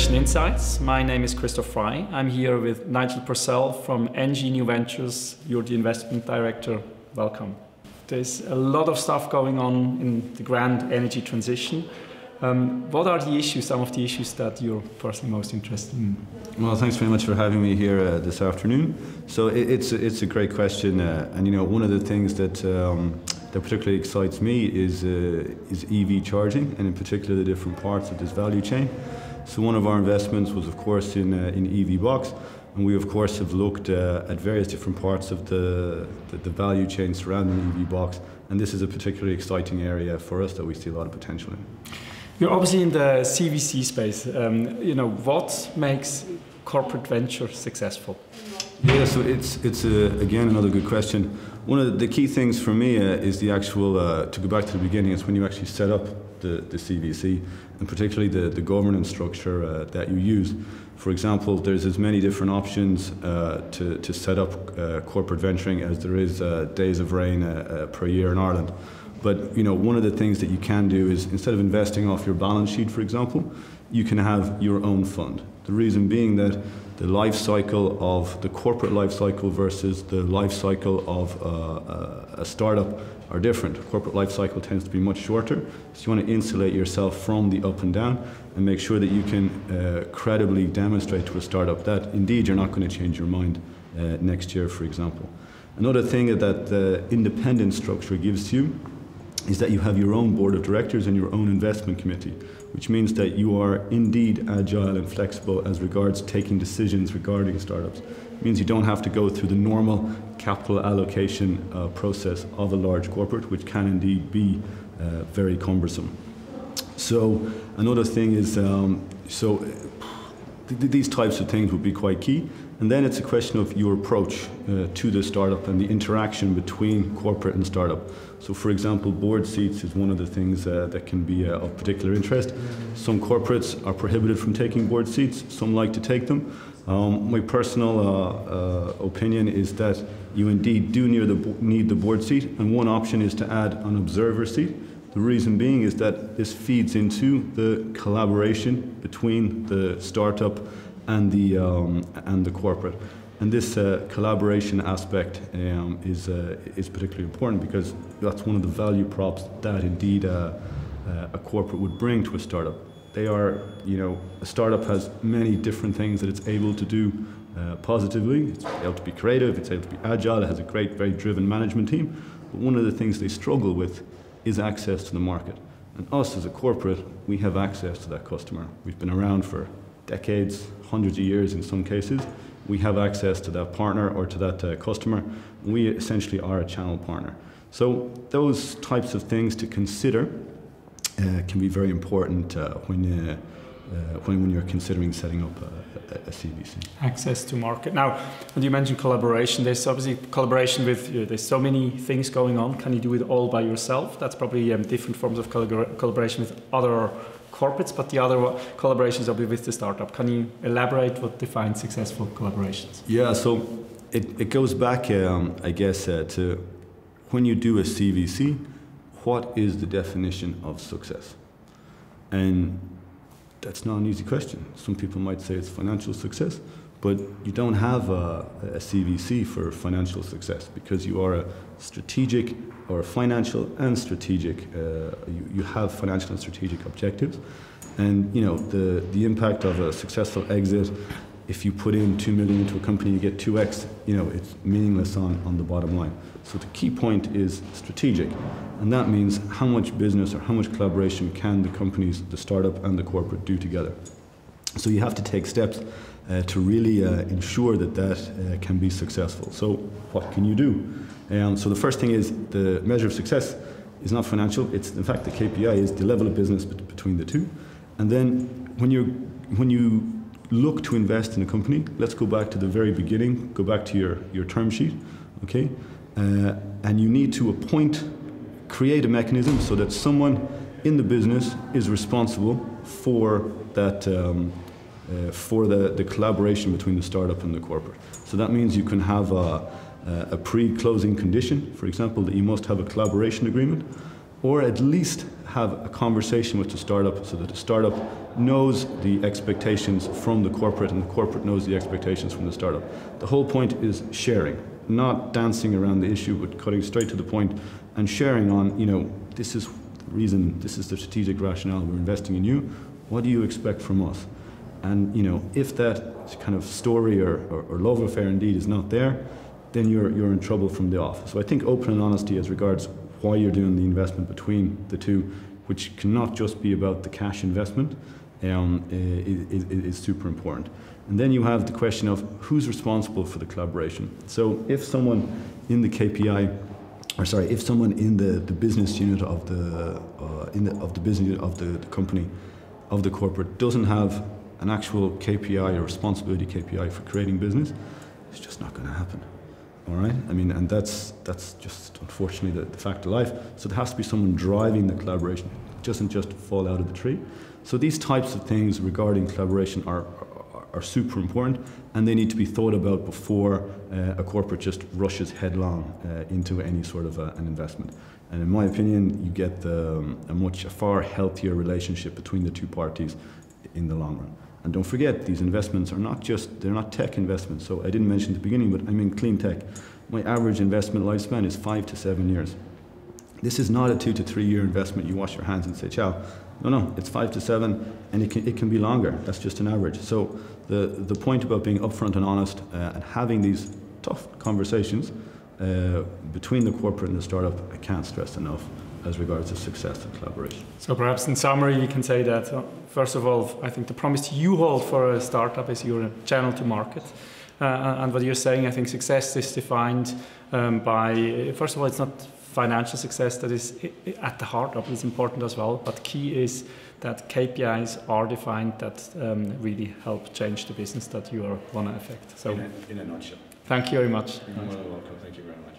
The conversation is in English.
Innovation Insights. My name is Christoph Frei. I'm here with Nigel Purcell from Engie New Ventures. You're the investment director. Welcome. There's a lot of stuff going on in the grand energy transition. What are the issues, some of the issues that you're personally most interested in? Well, thanks very much for having me here this afternoon. So it's a great question, and you know, one of the things that particularly excites me is EV charging, and in particular the different parts of this value chain. So one of our investments was, of course, in EVBox, and we of course have looked at various different parts of the value chain surrounding EVBox, and this is a particularly exciting area for us that we see a lot of potential in. You're obviously in the CVC space. You know, what makes corporate venture successful? Yeah, so it's again another good question. One of the key things for me is the actual, to go back to the beginning, is when you actually set up the CVC, and particularly the governance structure that you use. For example, there's as many different options to set up corporate venturing as there is days of rain per year in Ireland. But you know, one of the things that you can do is, instead of investing off your balance sheet, for example, you can have your own fund. The reason being that the life cycle of the corporate life cycle versus the life cycle of a startup are different. Corporate life cycle tends to be much shorter, so you want to insulate yourself from the up and down and make sure that you can credibly demonstrate to a startup that indeed you're not going to change your mind next year, for example. Another thing that the independent structure gives you is that you have your own board of directors and your own investment committee, which means that you are indeed agile and flexible as regards taking decisions regarding startups. It means you don't have to go through the normal capital allocation process of a large corporate, which can indeed be very cumbersome. So another thing is, these types of things would be quite key. And then it's a question of your approach to the startup and the interaction between corporate and startup. So for example, board seats is one of the things that can be of particular interest. Some corporates are prohibited from taking board seats, some like to take them. My personal opinion is that you indeed do need the board seat, and one option is to add an observer seat. The reason being is that this feeds into the collaboration between the startup and the corporate, and this collaboration aspect is particularly important, because that's one of the value props that indeed a corporate would bring to a startup. They are, you know, a startup has many different things that it's able to do positively. It's able to be creative, it's able to be agile, it has a great, very driven management team. But one of the things they struggle with is access to the market. And us as a corporate, we have access to that customer. We've been around for decades, hundreds of years in some cases. We have access to that partner or to that customer. We essentially are a channel partner. So those types of things to consider can be very important when you're considering setting up a CVC. Access to market. Now, when you mentioned collaboration, there's obviously collaboration with, there's so many things going on. Can you do it all by yourself? That's probably different forms of collaboration with other corporates, but the other collaborations are with the startup. Can you elaborate what defines successful collaborations? Yeah, so it goes back, I guess, to when you do a CVC, what is the definition of success? And that's not an easy question. Some people might say it's financial success, but you don't have a CVC for financial success, because you are a strategic or financial and strategic. You have financial and strategic objectives, and you know the impact of a successful exit. If you put in 2 million into a company, you get 2x. You know, it's meaningless on the bottom line. So the key point is strategic, and that means how much business or how much collaboration can the companies, the startup and the corporate do together. So you have to take steps to really ensure that can be successful. So what can you do? So the first thing is, the measure of success is not financial. It's, in fact, the KPI is the level of business between the two. And then when you look to invest in a company, let's go back to the very beginning, go back to your term sheet, okay? And you need to create a mechanism so that someone in the business is responsible for that, for the collaboration between the startup and the corporate. So that means you can have a pre-closing condition, for example, that you must have a collaboration agreement. or at least have a conversation with the startup so that the startup knows the expectations from the corporate and the corporate knows the expectations from the startup. The whole point is sharing, not dancing around the issue, but cutting straight to the point and sharing on, this is the reason, this is the strategic rationale we're investing in you. What do you expect from us? And if that kind of story or love affair indeed is not there, then you're in trouble from the off. So I think open and honesty as regards why you're doing the investment between the two, which cannot just be about the cash investment, is super important. And then you have the question of who's responsible for the collaboration. So if someone in the KPI, if someone in the business unit of the business unit of the company, of the corporate, doesn't have an actual KPI or responsibility KPI for creating business, it's just not going to happen. All right? I mean, and that's just unfortunately the fact of life. So there has to be someone driving the collaboration. It doesn't just fall out of the tree. So these types of things regarding collaboration are super important, and they need to be thought about before a corporate just rushes headlong into any sort of an investment. And in my opinion, you get a far healthier relationship between the two parties in the long run. And don't forget, these investments are they're not tech investments. So I didn't mention at the beginning, but I'm in clean tech. My average investment lifespan is 5 to 7 years. This is not a 2 to 3 year investment. You wash your hands and say, ciao. No, it's 5 to 7, and it can be longer. That's just an average. So the point about being upfront and honest and having these tough conversations between the corporate and the startup, I can't stress enough as regards to success and collaboration. So perhaps in summary, you can say that, first of all, I think the promise you hold for a startup is your channel to market. And what you're saying, I think success is defined by, first of all, it's not financial success that is at the heart of it, is important as well, but key is that KPIs are defined that really help change the business that you want to affect. So, in a nutshell. Thank you very much. You're welcome. Thank you very much.